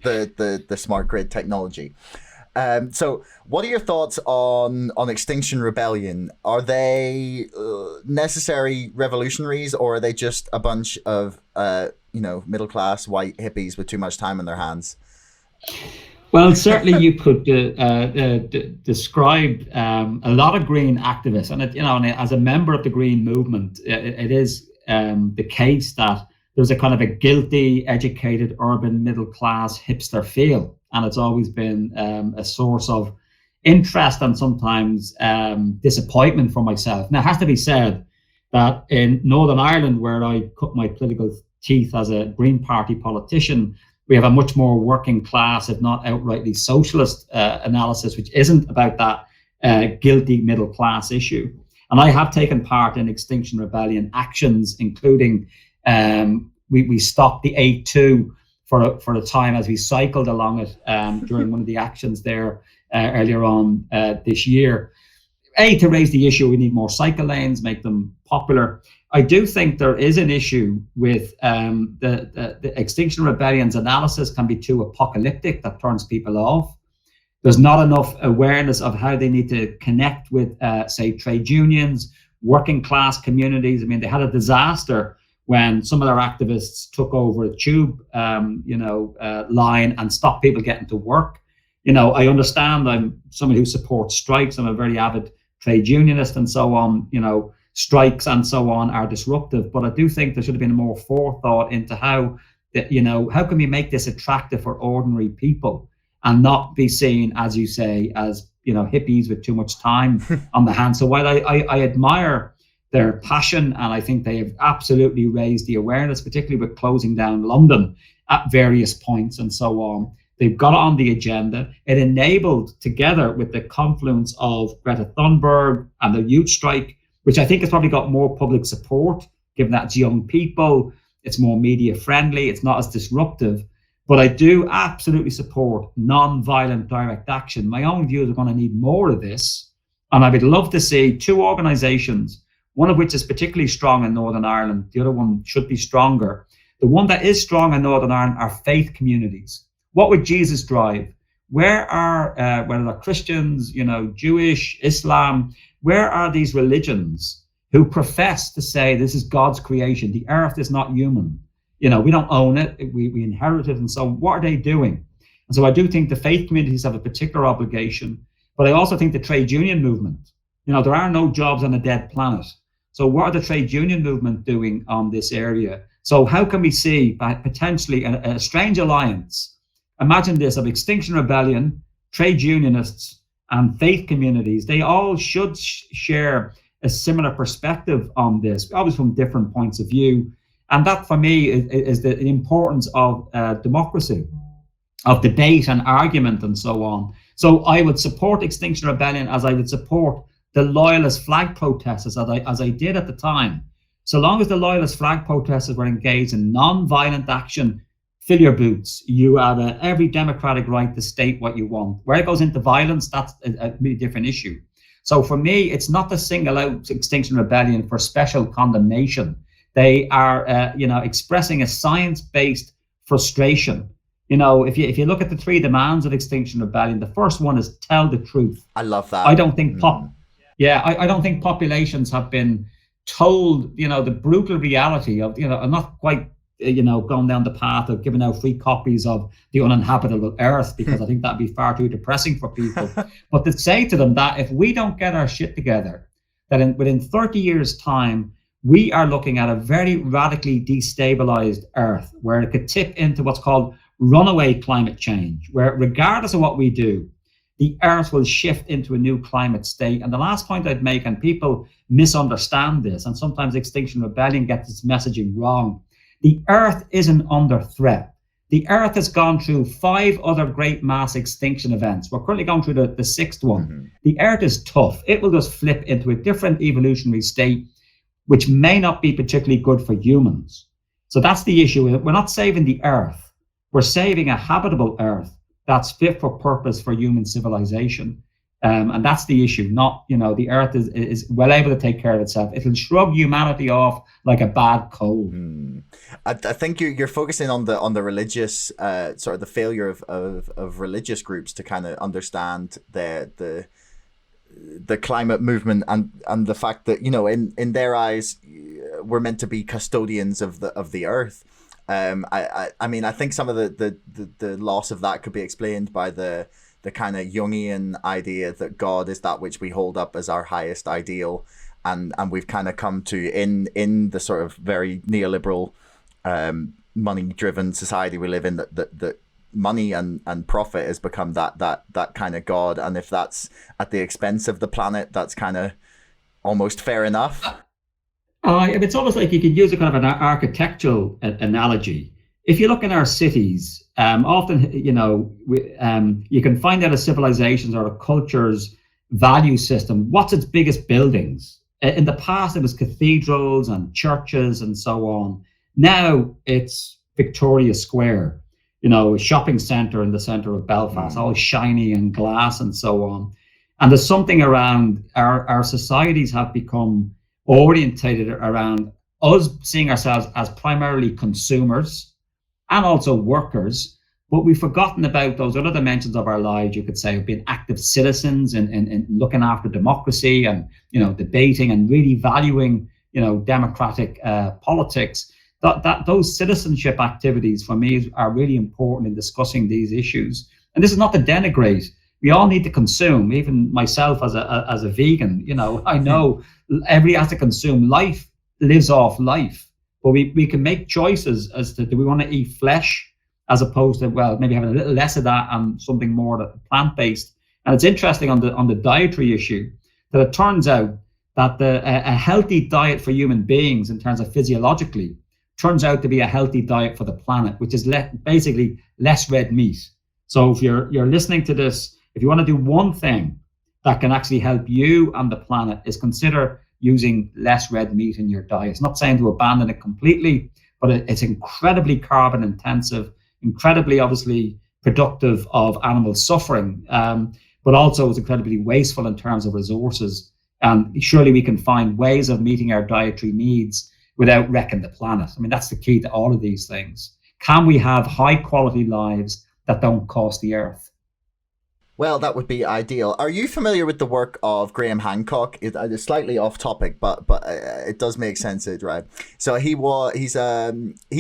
the smart grid technology. So what are your thoughts on Extinction Rebellion? Are they necessary revolutionaries, or are they just a bunch of middle-class white hippies with too much time on their hands? Well, certainly you could describe a lot of green activists, and and as a member of the green movement, it is the case that there's a kind of a guilty, educated, urban, middle-class hipster feel. And it's always been a source of interest and sometimes disappointment for myself. Now, it has to be said that in Northern Ireland, where I cut my political teeth as a Green Party politician, we have a much more working class, if not outrightly socialist analysis, which isn't about that guilty middle class issue. And I have taken part in Extinction Rebellion actions, including we stopped the A2 for a time as we cycled along it during one of the actions there earlier on this year. To raise the issue, we need more cycle lanes, make them popular. I do think there is an issue with the Extinction Rebellion's analysis can be too apocalyptic, that turns people off. There's not enough awareness of how they need to connect with, say, trade unions, working class communities. I mean, they had a disaster when some of their activists took over a tube, line and stopped people getting to work. I understand I'm someone who supports strikes. I'm a very avid trade unionist and so on. Strikes and so on are disruptive, but I do think there should have been more forethought into how can we make this attractive for ordinary people? and not be seen, as you say, as hippies with too much time on the hands. So while I admire their passion, and I think they have absolutely raised the awareness, particularly with closing down London at various points and so on. They've got it on the agenda. It enabled, together with the confluence of Greta Thunberg and the youth strike, which I think has probably got more public support, given that it's young people, it's more media friendly, it's not as disruptive. But I do absolutely support non-violent direct action. My own views are going to need more of this. And I would love to see two organizations, one of which is particularly strong in Northern Ireland. The other one should be stronger. The one that is strong in Northern Ireland are faith communities. What would Jesus drive? Where are, whether they're Christians, Jewish, Islam, where are these religions who profess to say this is God's creation? The earth is not human. We don't own it. We inherit it. And so what are they doing? And so I do think the faith communities have a particular obligation, but I also think the trade union movement, there are no jobs on a dead planet. So what are the trade union movement doing on this area? So how can we see potentially a strange alliance? Imagine this, of Extinction Rebellion, trade unionists, and faith communities. They all should share a similar perspective on this, obviously from different points of view. And that, for me, is the importance of democracy, of debate and argument and so on. So I would support Extinction Rebellion as I would support the Loyalist flag protesters, as I did at the time. So long as the Loyalist flag protesters were engaged in non-violent action, fill your boots. You have every democratic right to state what you want. Where it goes into violence, that's a really different issue. So for me, it's not to single out Extinction Rebellion for special condemnation. They are, expressing a science-based frustration. If you look at the three demands of Extinction Rebellion, the first one is tell the truth. I love that. I don't think I don't think populations have been told, the brutal reality of, I'm not quite, going down the path of giving out free copies of The Uninhabitable Earth, because I think that'd be far too depressing for people. But to say to them that if we don't get our shit together, that within 30 years' time, we are looking at a very radically destabilized Earth, where it could tip into what's called runaway climate change, where regardless of what we do, the Earth will shift into a new climate state. And the last point I'd make, and people misunderstand this, and sometimes Extinction Rebellion gets its messaging wrong, the Earth isn't under threat. The Earth has gone through 5 other great mass extinction events. We're currently going through the 6th one. Mm-hmm. The Earth is tough. It will just flip into a different evolutionary state, which may not be particularly good for humans. So that's the issue. We're not saving the Earth. We're saving a habitable Earth that's fit for purpose for human civilization. And that's the issue. Not, the Earth is well able to take care of itself. It'll shrug humanity off like a bad cold. I think you're focusing on the religious, sort of the failure of religious groups to kind of understand the climate movement and the fact that, in their eyes, we're meant to be custodians of the Earth. I mean, I think some of the loss of that could be explained by the kind of Jungian idea that God is that which we hold up as our highest ideal, and we've kind of come to in the sort of very neoliberal, money-driven society we live in, that money and profit has become that kind of God, and if that's at the expense of the planet, that's kind of almost fair enough. It's almost like you could use a kind of an architectural analogy. If you look in our cities, often, you can find out a civilization's or a culture's value system. What's its biggest buildings? In the past, it was cathedrals and churches and so on. Now it's Victoria Square, a shopping centre in the centre of Belfast, all shiny and glass and so on. And there's something around our societies have become orientated around us seeing ourselves as primarily consumers and also workers, but we've forgotten about those other dimensions of our lives, you could say, of being active citizens and looking after democracy and, debating and really valuing, democratic politics. That those citizenship activities for me are really important in discussing these issues. And this is not to denigrate. We all need to consume, even myself as a vegan, I know everybody has to consume. Life lives off life, but we can make choices as to, do we want to eat flesh as opposed to, well, maybe having a little less of that and something more plant-based. And it's interesting on the dietary issue that it turns out that a healthy diet for human beings in terms of physiologically turns out to be a healthy diet for the planet, which is basically less red meat. So if you're listening to this, if you want to do one thing that can actually help you and the planet, is consider using less red meat in your diet. It's not saying to abandon it completely, but it's incredibly carbon intensive, incredibly obviously productive of animal suffering, but also it's incredibly wasteful in terms of resources. And surely we can find ways of meeting our dietary needs without wrecking the planet. I mean, that's the key to all of these things. Can we have high quality lives that don't cost the earth? Well, that would be ideal. Are you familiar with the work of Graham Hancock? It's slightly off topic, but it does make sense, right? So he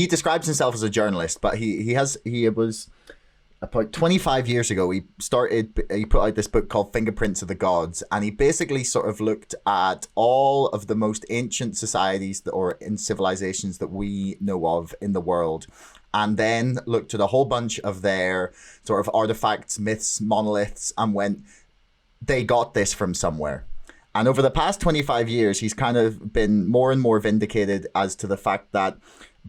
describes himself as a journalist, but he was about 25 years ago. He put out this book called Fingerprints of the Gods, and he basically sort of looked at all of the most ancient societies or in civilizations that we know of in the world, and then looked at a whole bunch of their sort of artifacts, myths, monoliths, and went, they got this from somewhere. And over the past 25 years, he's kind of been more and more vindicated as to the fact that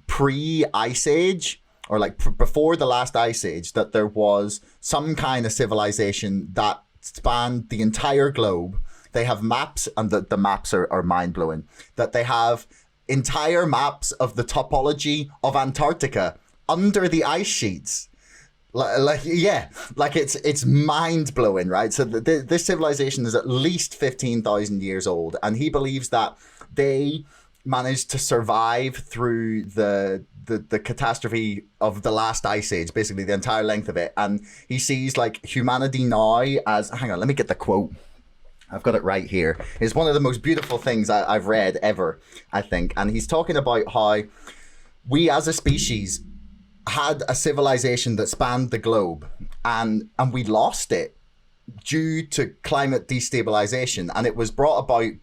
pre-Ice Age, or like before the last Ice Age, that there was some kind of civilization that spanned the entire globe. They have maps, and the maps are mind-blowing, that they have entire maps of the topology of Antarctica under the ice sheets. It's mind-blowing, right? So this civilization is at least 15,000 years old, and he believes that they managed to survive through the catastrophe of the last Ice Age, basically the entire length of it. And he sees like humanity now as, hang on, let me get the quote. I've got it right here. It's one of the most beautiful things I've read ever, I think. And he's talking about how we as a species had a civilization that spanned the globe, and we lost it due to climate destabilization. And it was brought about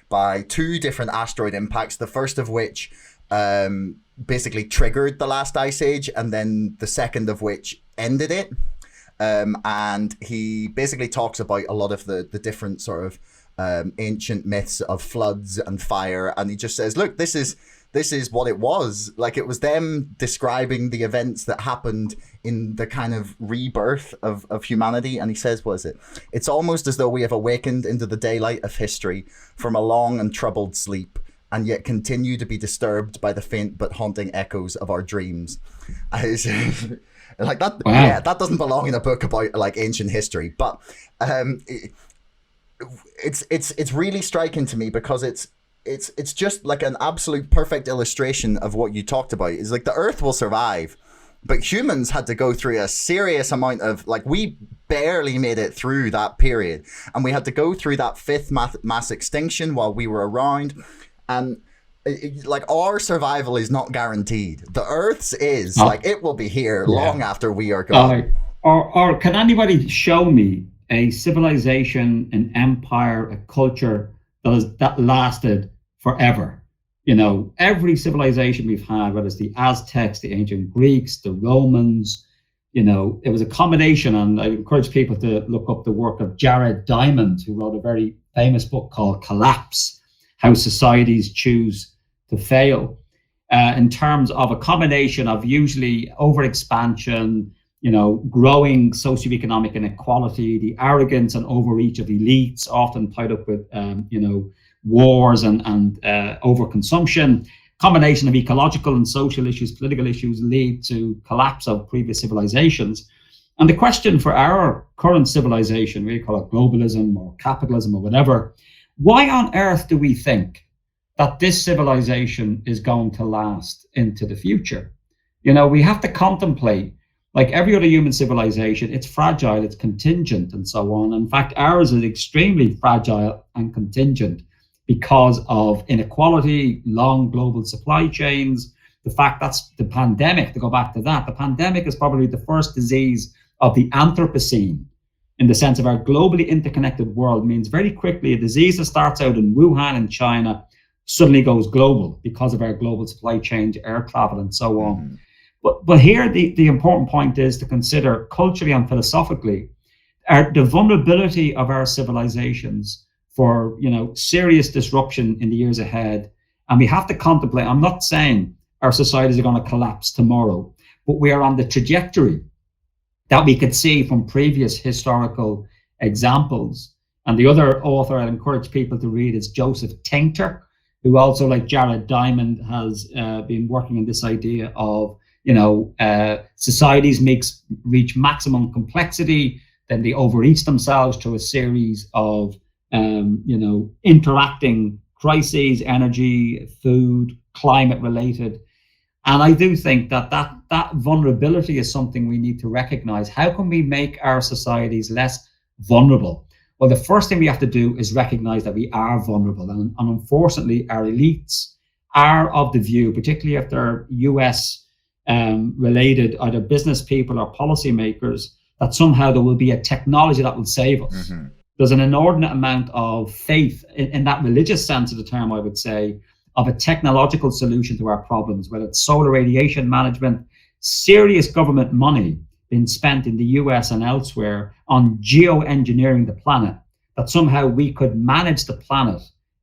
by two different asteroid impacts, the first of which basically triggered the last Ice Age, and then the second of which ended it. And he basically talks about a lot of the different sort of ancient myths of floods and fire, and he just says, look, this is what it was. Like, it was them describing the events that happened in the kind of rebirth of humanity. And he says, what is it? It's almost as though we have awakened into the daylight of history from a long and troubled sleep, and yet continue to be disturbed by the faint but haunting echoes of our dreams. Like that, wow. Yeah, that doesn't belong in a book about like ancient history, but it's really striking to me because it's just like an absolute perfect illustration of what you talked about. It's like the Earth will survive, but humans had to go through a serious amount of, like, we barely made it through that period, and we had to go through that fifth mass extinction while we were around, and like our survival is not guaranteed. The Earth's is, like, it will be here long after we are gone. Or can anybody show me a civilization, an empire, a culture that lasted forever? You know, every civilization we've had, whether it's the Aztecs, the ancient Greeks, the Romans, you know, it was a combination. And I encourage people to look up the work of Jared Diamond, who wrote a very famous book called Collapse: How Societies Choose to Fail, in terms of a combination of usually overexpansion, you know, growing socioeconomic inequality, the arrogance and overreach of elites, often tied up with, you know, wars and overconsumption. Combination of ecological and social issues, political issues, lead to collapse of previous civilizations. And the question for our current civilization, we call it globalism or capitalism or whatever, why on earth do we think that this civilization is going to last into the future? You know, we have to contemplate, like every other human civilization, it's fragile, it's contingent, and so on. In fact, ours is extremely fragile and contingent because of inequality, long global supply chains, the fact that's the pandemic, to go back to that, the pandemic is probably the first disease of the Anthropocene, in the sense of our globally interconnected world means very quickly a disease that starts out in Wuhan in China suddenly goes global because of our global supply chain, air travel, and so on. But here the important point is to consider culturally and philosophically the vulnerability of our civilizations for serious disruption in the years ahead. And we have to contemplate, I'm not saying our societies are going to collapse tomorrow, but we are on the trajectory that we could see from previous historical examples. And the other author I'd encourage people to read is Joseph Tainter, who also, like Jared Diamond, has been working on this idea of, societies reach maximum complexity, then they overreach themselves through a series of, interacting crises, energy, food, climate related. And I do think that vulnerability is something we need to recognize. How can we make our societies less vulnerable? Well, the first thing we have to do is recognize that we are vulnerable. And unfortunately, our elites are of the view, particularly if they're US related, either business people or policymakers, that somehow there will be a technology that will save us. Mm-hmm. There's an inordinate amount of faith in that religious sense of the term, I would say, of a technological solution to our problems, whether it's solar radiation management, serious government money being spent in the US and elsewhere on geoengineering the planet, that somehow we could manage the planet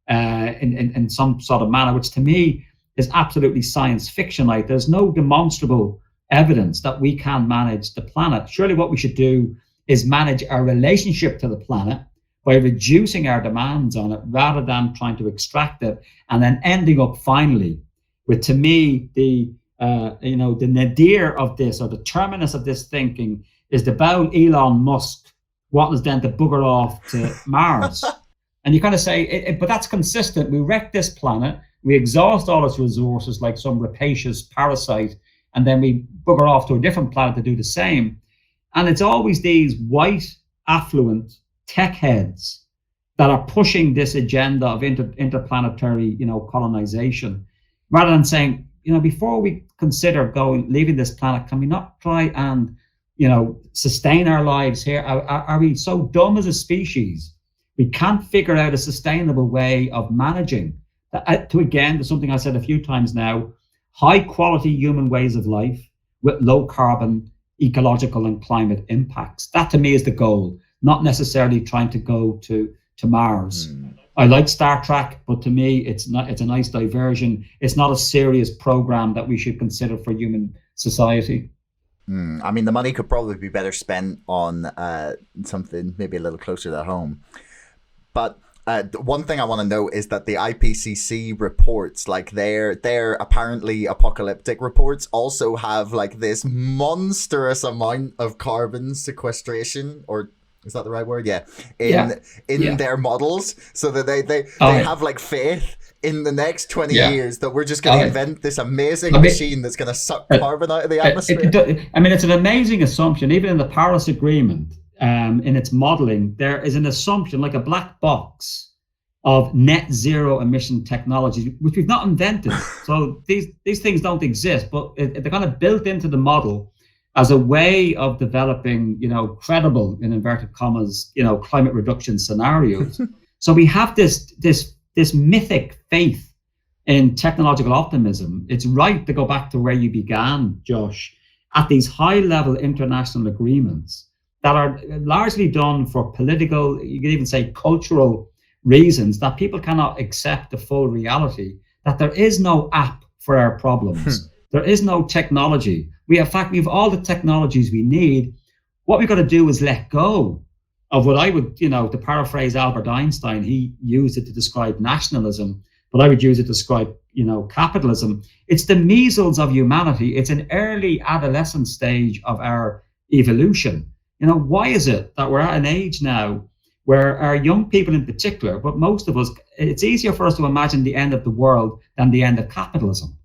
in some sort of manner, which to me is absolutely science fiction. Like, there's no demonstrable evidence that we can manage the planet. Surely what we should do is manage our relationship to the planet by reducing our demands on it rather than trying to extract it, and then ending up finally with, to me, the nadir of this, or the terminus of this thinking, is the bold Elon Musk wanting us then to bugger off to Mars. And you kind of say, but that's consistent. We wreck this planet, we exhaust all its resources like some rapacious parasite, and then we bugger off to a different planet to do the same. And it's always these white, affluent tech heads that are pushing this agenda of interplanetary, colonization, rather than saying, before we consider leaving this planet, can we not try and, sustain our lives here? Are we so dumb as a species we can't figure out a sustainable way of managing that? To something I said a few times now, high quality human ways of life with low carbon ecological and climate impacts. That to me is the goal, not necessarily trying to go to Mars. I like Star Trek, but to me it's a nice diversion. It's not a serious program that we should consider for human society. I mean, the money could probably be better spent on something maybe a little closer to home. But one thing I want to note is that the IPCC reports, like their apparently apocalyptic reports, also have like this monstrous amount of carbon sequestration, or is that the right word? Yeah. In their models, so that they have like faith in the next 20 years that we're just going to invent this amazing machine that's going to suck carbon out of the atmosphere. It's an amazing assumption. Even in the Paris Agreement, in its modeling, there is an assumption, like a black box, of net zero emission technologies, which we've not invented. So these things don't exist, but they're kind of built into the model as a way of developing, credible, in inverted commas, climate reduction scenarios. So we have this mythic faith in technological optimism. It's right to go back to where you began, Josh, at these high-level international agreements that are largely done for political, you could even say cultural reasons, that people cannot accept the full reality that there is no app for our problems. There is no technology. In fact, we have all the technologies we need. What we've got to do is let go of what I would, to paraphrase Albert Einstein, he used it to describe nationalism, but I would use it to describe, capitalism. It's the measles of humanity. It's an early adolescent stage of our evolution. Why is it that we're at an age now where our young people in particular, but most of us, it's easier for us to imagine the end of the world than the end of capitalism?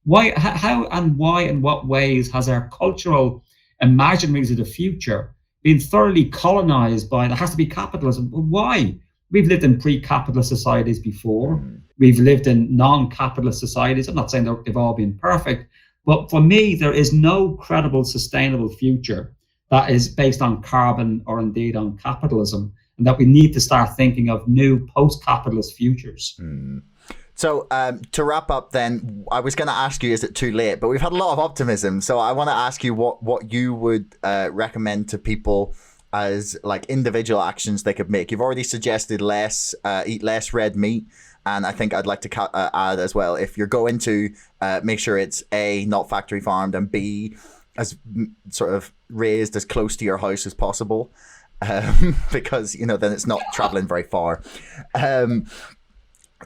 Why, how and why, in what ways has our cultural imaginaries of the future been thoroughly colonized by, there has to be capitalism? Why? We've lived in pre-capitalist societies before. We've lived in non-capitalist societies. I'm not saying that they've all been perfect, but for me, there is no credible, sustainable future that is based on carbon or indeed on capitalism, and that we need to start thinking of new post-capitalist futures. So to wrap up then, I was going to ask you, is it too late? But we've had a lot of optimism. So I want to ask you what you would recommend to people as like individual actions they could make. You've already suggested eat less red meat. And I think I'd like to add as well, if you're going to make sure it's A, not factory farmed, and B, as sort of raised as close to your house as possible. Because, you know, then it's not traveling very far.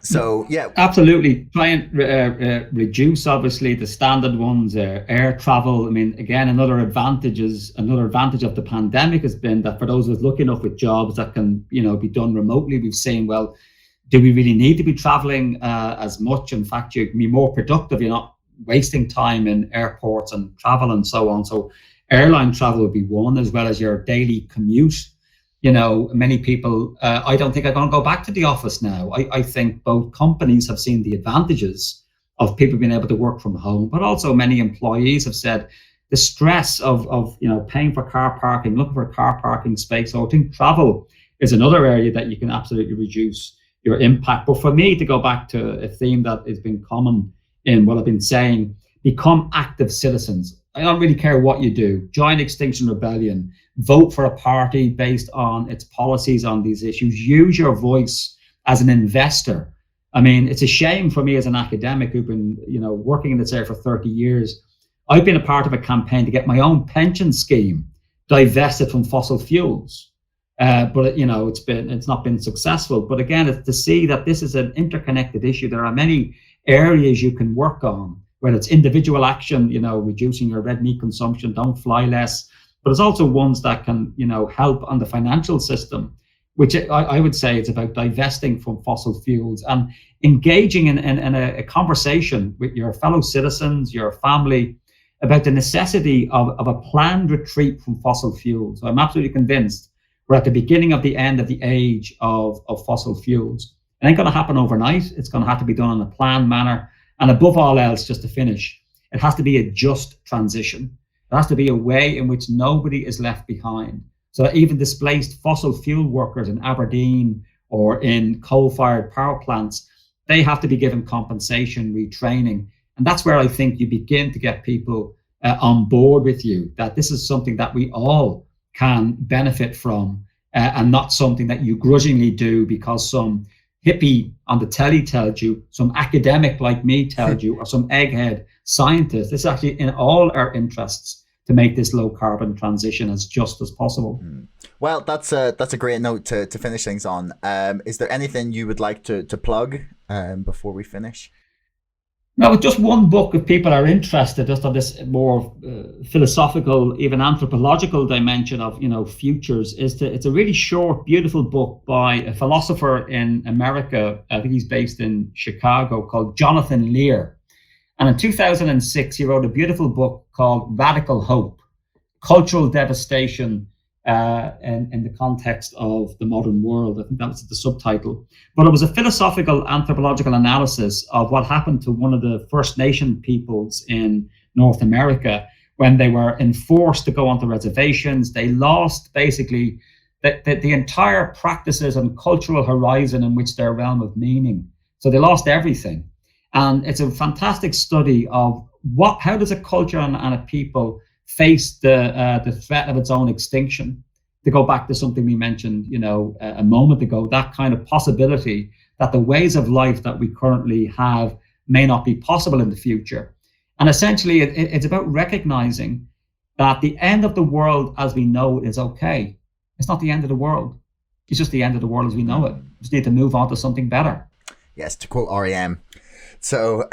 So yeah, absolutely. Try and reduce obviously the standard ones, air travel. I mean, again, another advantage of the pandemic has been that for those of us lucky enough with jobs that can, you know, be done remotely, we've seen, well, do we really need to be traveling as much? In fact, you can be more productive. You're not wasting time in airports and travel and so on. So airline travel would be one, as well as your daily commute. You know, many people, I don't think are going to go back to the office now. I think both companies have seen the advantages of people being able to work from home, but also many employees have said the stress of you know, paying for car parking, looking for a car parking space. So I think travel is another area that you can absolutely reduce your impact. But for me, to go back to a theme that has been common in what I've been saying, become active citizens. I don't really care what you do. Join Extinction Rebellion. Vote for a party based on its policies on these issues. Use your voice as an investor. I mean, it's a shame for me as an academic who've been, you know, working in this area for 30 years. I've been a part of a campaign to get my own pension scheme divested from fossil fuels. But you know, it's not been successful. But again, it's to see that this is an interconnected issue. There are many areas you can work on, whether it's individual action, you know, reducing your red meat consumption, don't fly less, but it's also ones that can, you know, help on the financial system, which I would say it's about divesting from fossil fuels and engaging in a conversation with your fellow citizens, your family, about the necessity of a planned retreat from fossil fuels. So I'm absolutely convinced we're at the beginning of the end of the age of fossil fuels. It ain't going to happen overnight. It's going to have to be done in a planned manner. And above all else, just to finish, it has to be a just transition. It has to be a way in which nobody is left behind. So that even displaced fossil fuel workers in Aberdeen or in coal-fired power plants, they have to be given compensation, retraining. And that's where I think you begin to get people on board with you, that this is something that we all can benefit from, and not something that you grudgingly do because some hippie on the telly tells you, some academic like me tells you, or some egghead scientist. It's actually in all our interests to make this low carbon transition as just as possible. Well, that's a great note to finish things on. Is there anything you would like to plug before we finish? No, just one book, if people are interested, just on this more philosophical, even anthropological dimension of, you know, futures, it's a really short, beautiful book by a philosopher in America. I think he's based in Chicago, called Jonathan Lear. And in 2006, he wrote a beautiful book called Radical Hope, Cultural Devastation in the context of the modern world. I think that was the subtitle. But it was a philosophical anthropological analysis of what happened to one of the First Nation peoples in North America when they were enforced to go onto reservations. They lost basically the entire practices and cultural horizon in which their realm of meaning. So they lost everything. And it's a fantastic study of how does a culture and a people face the threat of its own extinction. To go back to something we mentioned, you know, a moment ago, that kind of possibility that the ways of life that we currently have may not be possible in the future. And essentially, it's about recognizing that the end of the world as we know it is okay. It's not the end of the world. It's just the end of the world as we know it. We just need to move on to something better. Yes, to quote REM. So,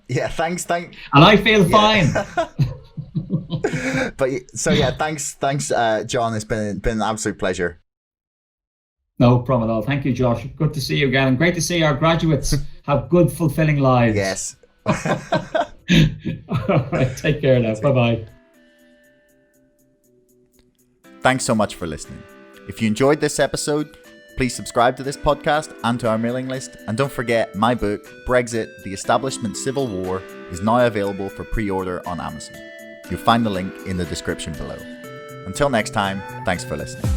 yeah, thanks. And I feel fine. But so yeah, thanks, John. It's been an absolute pleasure. No problem at all. Thank you, Josh. Good to see you again, and great to see our graduates have good, fulfilling lives. Yes. All right, take care now. Bye-bye. Thanks so much for listening. If you enjoyed this episode, please subscribe to this podcast and to our mailing list. And don't forget, my book, Brexit, The Establishment Civil War, is now available for pre-order on Amazon. You'll find the link in the description below. Until next time, thanks for listening.